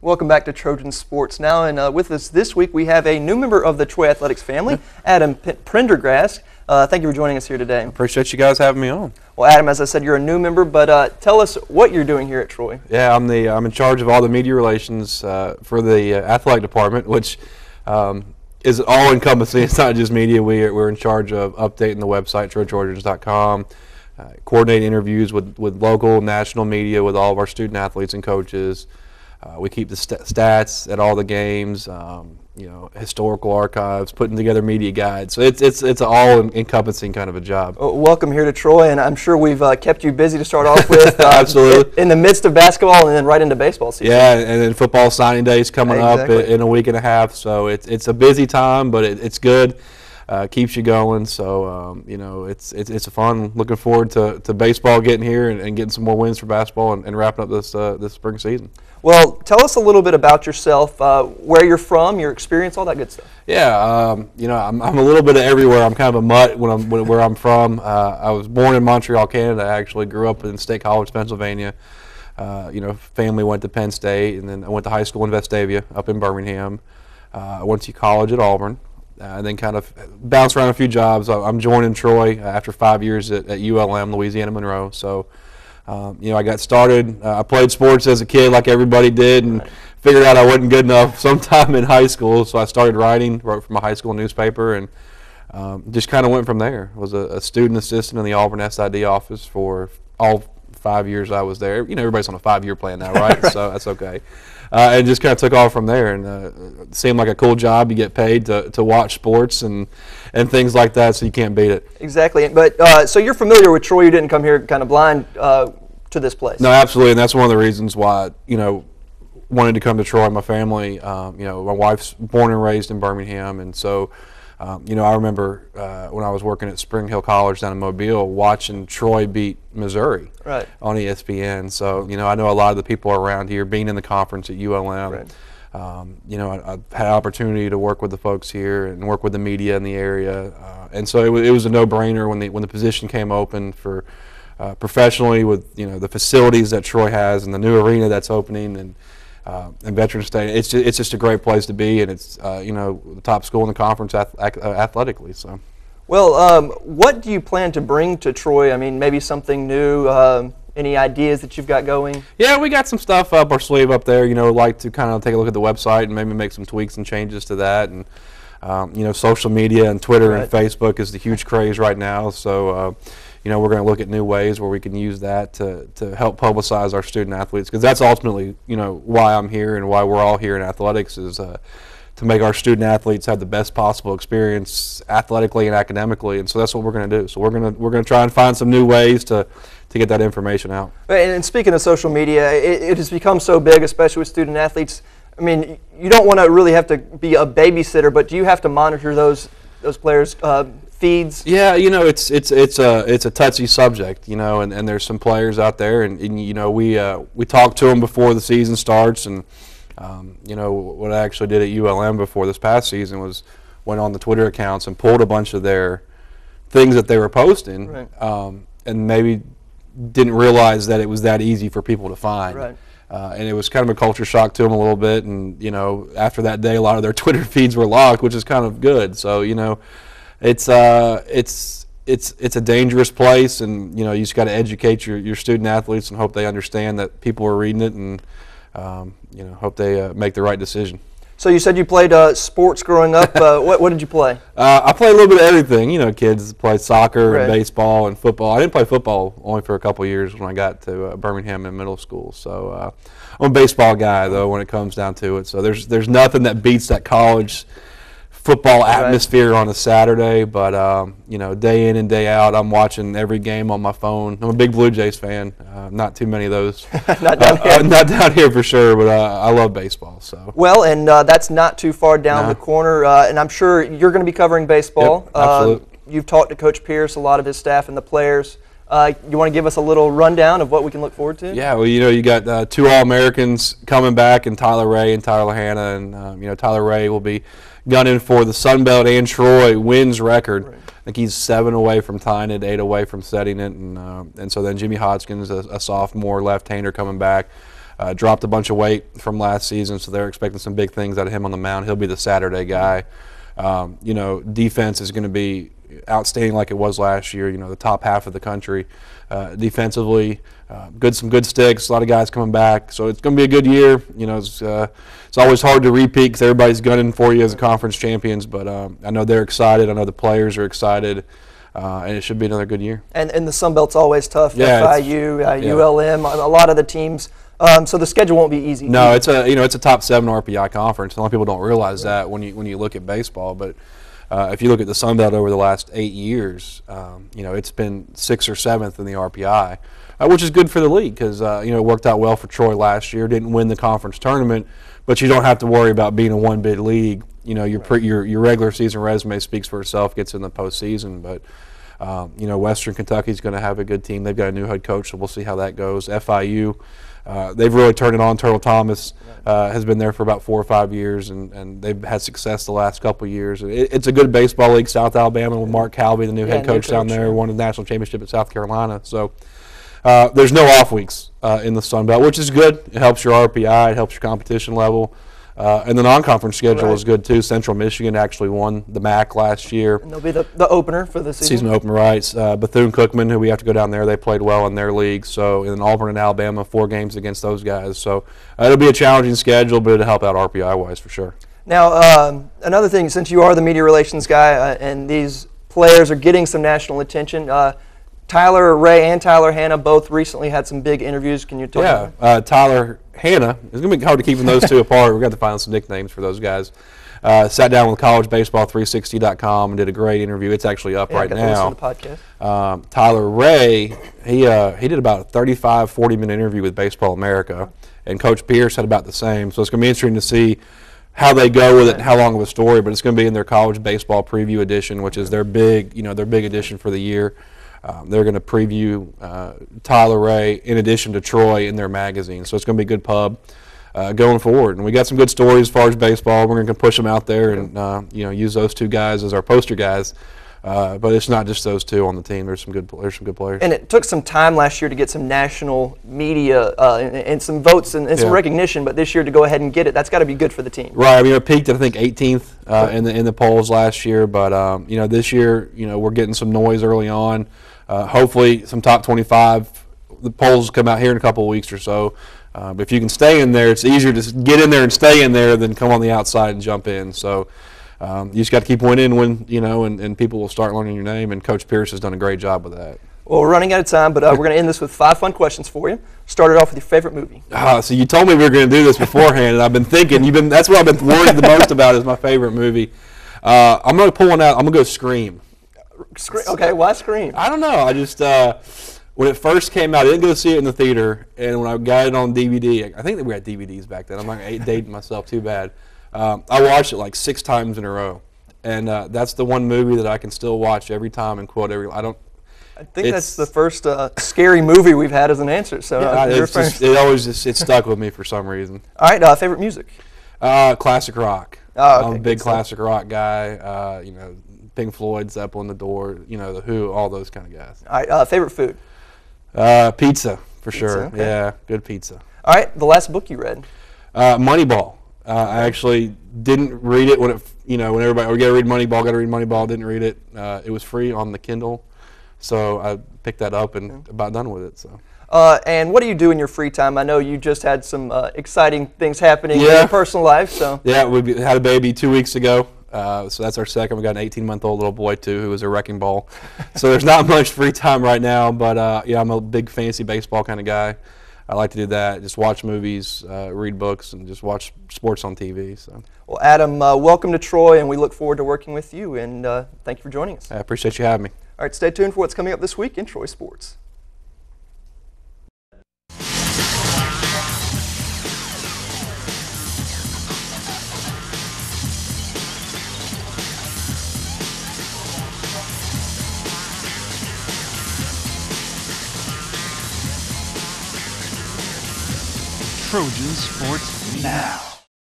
Welcome back to Trojan Sports Now, and with us this week we have a new member of the Troy Athletics family, Adam Prendergast. Thank you for joining us here today. I appreciate you guys having me on. Well, Adam, as I said, you're a new member, but tell us what you're doing here at Troy. Yeah, I'm in charge of all the media relations for the athletic department, which is all encompassing. It's not just media. We're in charge of updating the website, troygeorgians.com, coordinating interviews with local, national media, with all of our student athletes and coaches. We keep the stats at all the games, historical archives, putting together media guides. So it's an all-encompassing kind of a job. Well, welcome here to Troy, and I'm sure we've kept you busy to start off with. Absolutely. In the midst of basketball and then right into baseball season. Yeah, and then football signing day is coming up in a week and a half. So it's a busy time, but it's good. Keeps you going. So it's a fun. Looking forward to baseball getting here and getting some more wins for basketball and wrapping up this spring season. Well, tell us a little bit about yourself, where you're from, your experience, all that good stuff. Yeah, I'm a little bit of everywhere. I'm kind of a mutt where I'm from. I was born in Montreal, Canada. I actually grew up in State College, Pennsylvania. Family went to Penn State, and then I went to high school in Vestavia up in Birmingham. I went to college at Auburn, and then kind of bounced around a few jobs. I'm joining Troy after 5 years at ULM, Louisiana Monroe. So. I got started. I played sports as a kid like everybody did, and figured out I wasn't good enough sometime in high school. So I started wrote for my high school newspaper, and just kind of went from there. Was a student assistant in the Auburn SID office for all 5 years I was there. Everybody's on a 5-year plan now, right? So that's okay. And just kind of took off from there, and it seemed like a cool job. You get paid to watch sports and things like that, so you can't beat it. Exactly. But so you're familiar with Troy. You didn't come here kind of blind to this place. No, absolutely, and that's one of the reasons why wanted to come to Troy. My family, my wife's born and raised in Birmingham, and so. I remember when I was working at Spring Hill College down in Mobile, watching Troy beat Missouri on ESPN. So, I know a lot of the people around here, being in the conference at ULM. Right. I've had opportunity to work with the folks here and work with the media in the area, and so it was a no-brainer when the position came open for professionally with the facilities that Troy has and the new arena that's opening and Veterans Stadium. It's just a great place to be, and it's the top school in the conference athletically. So, well, what do you plan to bring to Troy? I mean, maybe something new. Any ideas that you've got going? Yeah, we got some stuff up our sleeve up there. Like to kind of take a look at the website and maybe make some tweaks and changes to that. And social media and Twitter and Facebook is the huge craze right now. So. We're going to look at new ways where we can use that to help publicize our student athletes, because that's ultimately, why I'm here and why we're all here in athletics is to make our student athletes have the best possible experience athletically and academically, and so that's what we're going to do. So we're going to try and find some new ways to get that information out. And speaking of social media, it has become so big, especially with student athletes. I mean, you don't want to really have to be a babysitter, but do you have to monitor those players' feeds? Yeah, it's a touchy subject, and there's some players out there, and we talk to them before the season starts, and what I actually did at ULM before this past season was went on the Twitter accounts and pulled a bunch of their things that they were posting, and maybe didn't realize that it was that easy for people to find. Right. And it was kind of a culture shock to them a little bit, and after that day, a lot of their Twitter feeds were locked, which is kind of good. So it's a dangerous place, and you just got to educate your student athletes and hope they understand that people are reading it, and hope they make the right decision. So you said you played sports growing up. What did you play? I played a little bit of everything. Kids play soccer and baseball and football. I didn't play football only for a couple of years when I got to Birmingham in middle school. So I'm a baseball guy though when it comes down to it. So there's nothing that beats that college football atmosphere on a Saturday, but day in and day out, I'm watching every game on my phone. I'm a big Blue Jays fan. Not too many of those. Not down here. Not down here for sure, but I love baseball. So. Well, and that's not too far down the corner, and I'm sure you're going to be covering baseball. Yep, absolutely. You've talked to Coach Pierce, a lot of his staff, and the players. You want to give us a little rundown of what we can look forward to? Yeah, well, you got 2 All-Americans coming back, and Tyler Ray and Tyler Hanna, and Tyler Ray will be gunning for the Sun Belt and Troy wins record. Right. I think he's 7 away from tying it, 8 away from setting it, and so then Jimmy Hodgkins, a sophomore left-hander coming back. Dropped a bunch of weight from last season, so they're expecting some big things out of him on the mound. He'll be the Saturday guy. Defense is going to be outstanding like it was last year. The top half of the country defensively. Some good sticks. A lot of guys coming back, so it's going to be a good year. It's always hard to repeat because everybody's gunning for you as a conference champions. But I know they're excited. I know the players are excited, and it should be another good year. And the Sun Belt's always tough. Yeah, FIU, ULM, a lot of the teams. So the schedule won't be easy. No, it's a top 7 RPI conference. A lot of people don't realize that when you look at baseball, but. If you look at the Sun Belt over the last 8 years, it's been 6th or 7th in the RPI, which is good for the league because it worked out well for Troy last year. Didn't win the conference tournament, but you don't have to worry about being a one-bid league. Your regular season resume speaks for itself. Gets in the postseason, but Western Kentucky's going to have a good team. They've got a new head coach, so we'll see how that goes. FIU. They've really turned it on. Turtle Thomas has been there for about 4 or 5 years, and they've had success the last couple of years. It's a good baseball league. South Alabama with Mark Calby, the new head coach down there, won the national championship at South Carolina. So there's no off weeks in the Sun Belt, which is good. It helps your RPI. It helps your competition level. And the non-conference schedule is good, too. Central Michigan actually won the MAC last year. And they'll be the opener for the season. Season opener, right. Bethune-Cookman, who we have to go down there, they played well in their league. So in Auburn and Alabama, 4 games against those guys. So it'll be a challenging schedule, but it'll help out RPI-wise for sure. Now, another thing, since you are the media relations guy and these players are getting some national attention, Tyler Ray and Tyler Hanna both recently had some big interviews. Can you tell me? Yeah, Tyler Hanna, it's going to be hard to keep those two apart. We've got to find some nicknames for those guys. Sat down with collegebaseball360.com and did a great interview. It's actually up right now. To the podcast. Tyler Ray, he did about a 35, 40-minute interview with Baseball America, and Coach Pierce had about the same. So it's going to be interesting to see how they go with it and how long of a story, but it's going to be in their college baseball preview edition, which is their big edition for the year. They're going to preview Tyler Ray in addition to Troy in their magazine. So it's going to be a good pub going forward. And we got some good stories as far as baseball. We're going to push them out there and use those 2 guys as our poster guys. But it's not just those 2 on the team. There's some good players. And it took some time last year to get some national media and some votes and some recognition. But this year to go ahead and get it, that's got to be good for the team. Right. I mean, it peaked at I think 18th in the polls last year. But this year, we're getting some noise early on. Hopefully, some top 25. The polls come out here in a couple of weeks or so. But if you can stay in there, it's easier to get in there and stay in there than come on the outside and jump in. So you just got to keep winning and people will start learning your name. And Coach Pierce has done a great job with that. Well, we're running out of time, but we're going to end this with 5 fun questions for you. Started off with your favorite movie. So you told me we were going to do this beforehand, and I've been thinking. That's what I've been worried the most about is my favorite movie. I'm going to pull one out. I'm going to go Scream. Okay, why Scream? I don't know. I just when it first came out, I didn't go see it in the theater, and when I got it on DVD, I think that we had DVDs back then. I'm not dating myself too bad. I watched it like 6 times in a row, and that's the one movie that I can still watch every time and quote every. I think that's the first scary movie we've had as an answer. So it stuck with me for some reason. All right, favorite music? Classic rock. Oh, okay, I'm a big classic rock guy. Pink Floyd, Zeppelin, The Door, The Who, all those kind of guys. All right, favorite food? Pizza, for sure. Okay. Yeah, good pizza. All right, the last book you read? Moneyball. I actually didn't read it when everybody, got to read Moneyball, didn't read it. It was free on the Kindle, so I picked that up and about done with it. So. And what do you do in your free time? I know you just had some exciting things happening in your personal life. So. Yeah, we had a baby 2 weeks ago. So that's our second. We got an 18-month-old little boy too, who is a wrecking ball. So there's not much free time right now, but I'm a big fantasy baseball kind of guy. I like to do that. Just watch movies, read books, and just watch sports on TV. So. Well, Adam, welcome to Troy, and we look forward to working with you. And thank you for joining us. I appreciate you having me. All right, stay tuned for what's coming up this week in Troy Sports. Trojan Sports Now.